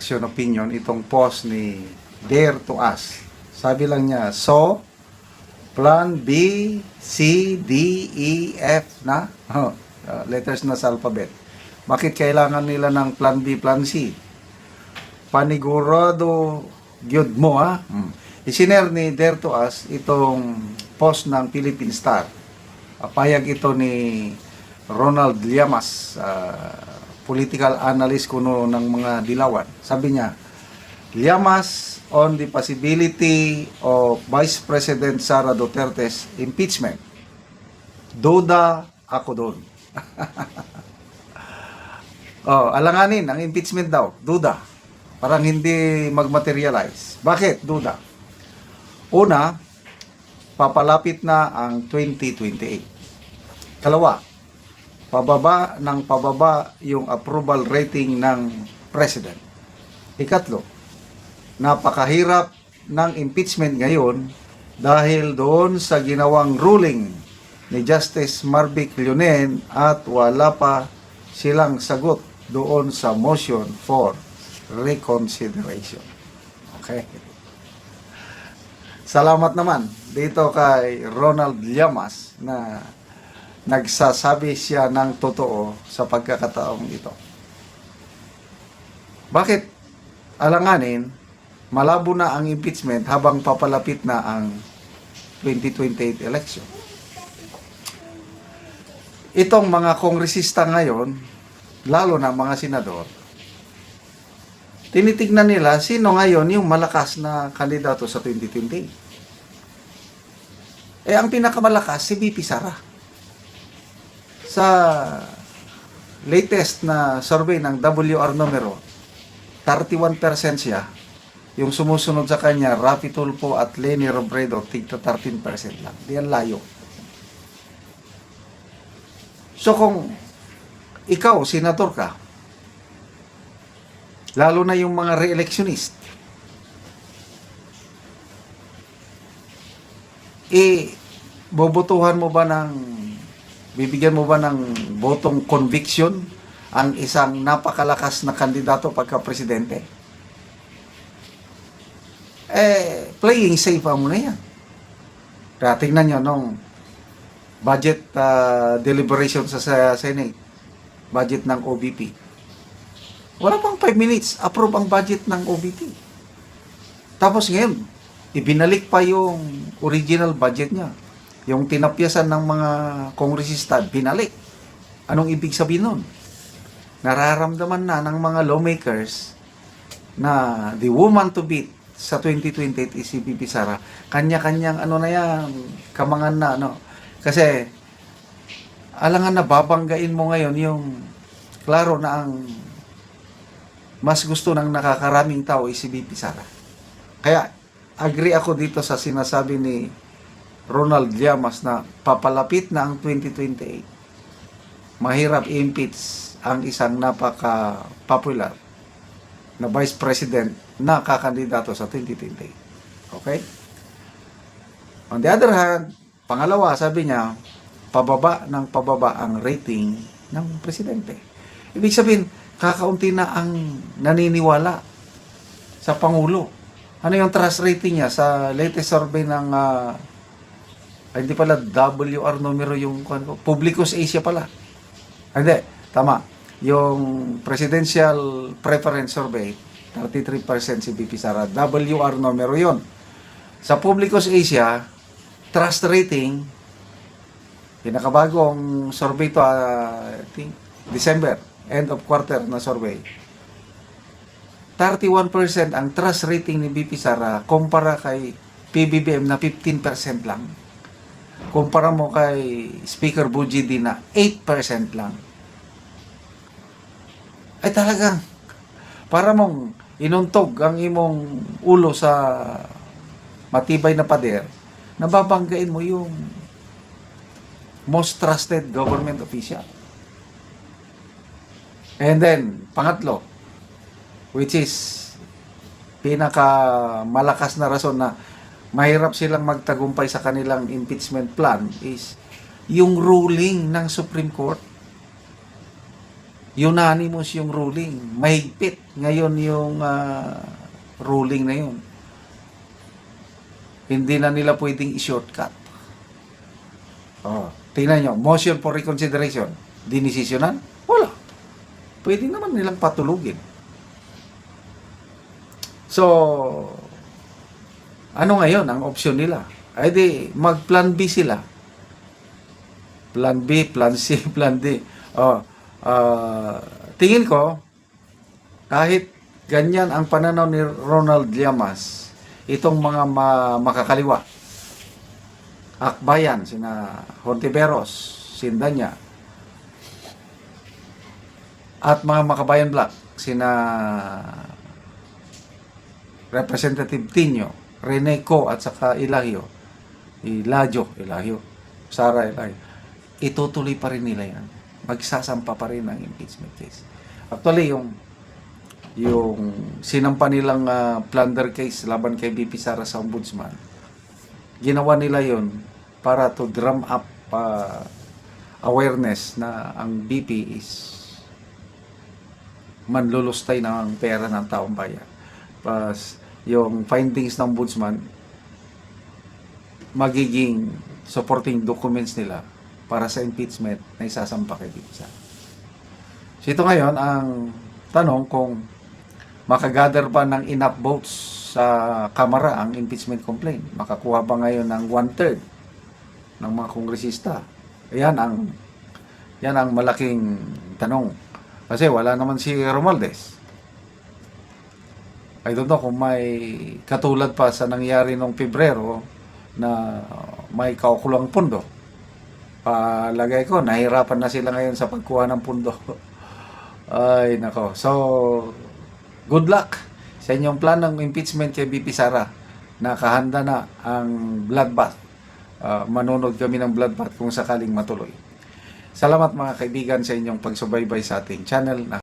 reaction opinion itong post ni Dare to Us. Sabi lang niya, so, plan B, C, D, E, F na? Letters na sa alphabet. Bakit kailangan nila ng plan B, plan C? Panigurado gyud mo, ha? Isinare ni Dare to Us itong post ng Philippine Star. Payag ito ni Ronald Llamas, political analyst kuno ng mga Dilawan. Sabi niya, Llamas on the possibility of Vice President Sara Duterte's impeachment. Duda ako doon. Alanganin ang impeachment daw. Duda. Parang hindi magmaterialize. Bakit? Duda. Una, papalapit na ang 2028. Kalawa, pababa yung approval rating ng President. Ikatlo, napakahirap ng impeachment ngayon dahil doon sa ginawang ruling ni Justice Marvic Leonen at wala pa silang sagot doon sa motion for reconsideration. Okay. Salamat naman dito kay Ronald Llamas na nagsasabi siya ng totoo sa pagkakataong ito. Bakit alanganin, malabo na ang impeachment habang papalapit na ang 2028 election? Itong mga kongresista ngayon, lalo na mga senador, tinitignan nila sino ngayon yung malakas na kandidato sa 2028. Ang pinakamalakas si VP Sara. Sa latest na survey ng WR numero, 31% siya. Yung sumusunod sa kanya, Rafi Tulfo at Leni Robredo, tigta 13% lang. Diyan layo. So kung ikaw, senador ka, lalo na yung mga re-electionist, bobotohan mo ba bibigyan mo ba ng botong conviction ang isang napakalakas na kandidato pagka-presidente? Playing safe mo na yan. Kaya tingnan nyo nung budget deliberation sa Senate, budget ng OBP. Wala pang 5 minutes, approve ang budget ng OBP. Tapos ngayon, ibinalik pa yung original budget niya. Yung tinapyasan ng mga kongresista, binalik. Anong ibig sabihin nun? Nararamdaman na ng mga lawmakers na the woman to beat sa 2028 is si VP Sara. Kanya-kanyang kamangan na. Kasi, alangan na babanggain mo ngayon yung klaro na ang mas gusto ng nakakaraming tao is si VP Sara. Kaya, agree ako dito sa sinasabi ni Ronald Llamas na papalapit na ang 2028. Mahirap i-impeach ang isang napaka-popular na Vice President na kakandidato sa 2028. Okay? On the other hand, pangalawa, sabi niya, pababa ang rating ng Presidente. Ibig sabihin, kakaunti na ang naniniwala sa Pangulo. Ano yung trust rating niya sa latest survey ng hindi pala WR numero yung Publicus Asia pala. Hindi, tama. Yung Presidential Preference Survey, 33% si VP Sara. WR numero yon. Sa Publicus Asia, trust rating, pinakabagong survey to, I think, December, end of quarter na survey. 31% ang trust rating ni VP Sara kumpara kay PBBM na 15% lang. Kumpara mo kay Speaker Bujidi na 8% lang. Talagang para mong inuntog ang imong ulo sa matibay na pader, nababanggain mo yung most trusted government official. And then, pangatlo, which is pinakamalakas na rason na mahirap silang magtagumpay sa kanilang impeachment plan is yung ruling ng Supreme Court. unanimous yung ruling. Mahigpit ngayon yung ruling na yun. Hindi na nila pwedeng i-shortcut. Tingnan nyo, motion for reconsideration. Dinisisyonan? Wala. Pwede naman nilang patulugin. So, ano ngayon ang option nila? Ay di, mag-plan B sila. Plan B, Plan C, Plan D. Tingin ko, kahit ganyan ang pananaw ni Ronald Llamas, itong mga makakaliwa, Akbayan, sina Hontiveros, Sindanya, at mga makabayan black, sina Representative Tinio, Rene Co at saka Ilahio, Sara Ilahio, itutuloy pa rin nila yan. Magsasampa pa rin ang impeachment case. Actually, yung sinampa nilang plunder case laban kay BP Sara sa ombudsman, ginawa nila yon para to drum up awareness na ang BP is manlulustay ng pera ng taong bayan. Pas yung findings ng ombudsman magiging supporting documents nila para sa impeachment na isasampa kay BP Sara. So ito ngayon ang tanong kung makagather ba ng enough votes sa Kamara ang impeachment complaint. Makakuha ba ngayon ng 1/3 ng mga kongresista? Yan ang malaking tanong. Kasi wala naman si Romualdez. I don't know kung may katulad pa sa nangyari noong Pebrero na may kaukulang pundo. Palagay ko, nahirapan na sila ngayon sa pagkuha ng pundo. Ay, nako. So, good luck sa inyong plan ng impeachment kay BP Sara. Nakahanda na ang bloodbath. Manunod kami ng bloodbath kung sakaling matuloy. Salamat mga kaibigan sa inyong pagsubaybay sa ating channel.